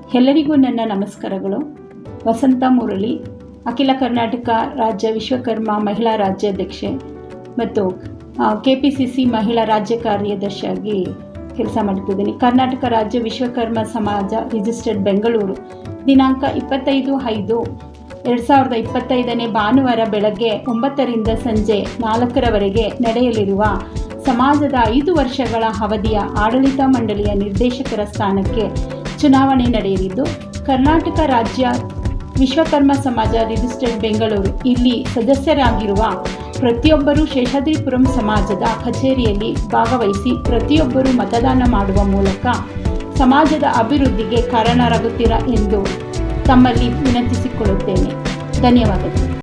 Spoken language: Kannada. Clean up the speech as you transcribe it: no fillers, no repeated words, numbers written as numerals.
ಎಲ್ಲರಿಗೂ ನನ್ನ ನಮಸ್ಕಾರಗಳು. ವಸಂತ ಮುರಳಿ, ಅಖಿಲ ಕರ್ನಾಟಕ ರಾಜ್ಯ ವಿಶ್ವಕರ್ಮ ಮಹಿಳಾ ರಾಜ್ಯಾಧ್ಯಕ್ಷೆ ಮತ್ತು KPCC ಮಹಿಳಾ ರಾಜ್ಯ ಕಾರ್ಯದರ್ಶಿಯಾಗಿ ಕೆಲಸ ಮಾಡ್ತಿದ್ದೀನಿ. ಕರ್ನಾಟಕ ರಾಜ್ಯ ವಿಶ್ವಕರ್ಮ ಸಮಾಜ ರಿಜಿಸ್ಟರ್ಡ್ ಬೆಂಗಳೂರು ದಿನಾಂಕ 25/5/2025 ಭಾನುವಾರ ಬೆಳಗ್ಗೆ 9ರಿಂದ ಸಂಜೆ 4ರವರೆಗೆ ನಡೆಯಲಿರುವ ಸಮಾಜದ 5 ವರ್ಷಗಳ ಅವಧಿಯ ಆಡಳಿತ ಮಂಡಳಿಯ ನಿರ್ದೇಶಕರ ಸ್ಥಾನಕ್ಕೆ ಚುನಾವಣೆ ನಡೆಯಲಿದ್ದು, ಕರ್ನಾಟಕ ರಾಜ್ಯ ವಿಶ್ವಕರ್ಮ ಸಮಾಜ ರಿಜಿಸ್ಟರ್ಡ್ ಬೆಂಗಳೂರು ಇಲ್ಲಿ ಸದಸ್ಯರಾಗಿರುವ ಪ್ರತಿಯೊಬ್ಬರೂ ಶೇಷಾದ್ರಿಪುರಂ ಸಮಾಜದ ಕಚೇರಿಯಲ್ಲಿ ಭಾಗವಹಿಸಿ ಪ್ರತಿಯೊಬ್ಬರೂ ಮತದಾನ ಮಾಡುವ ಮೂಲಕ ಸಮಾಜದ ಅಭಿವೃದ್ಧಿಗೆ ಕಾರಣರಾಗುತ್ತೀರಾ ಎಂದು ತಮ್ಮಲ್ಲಿ ವಿನಂತಿಸಿಕೊಳ್ಳುತ್ತೇನೆ. ಧನ್ಯವಾದಗಳು.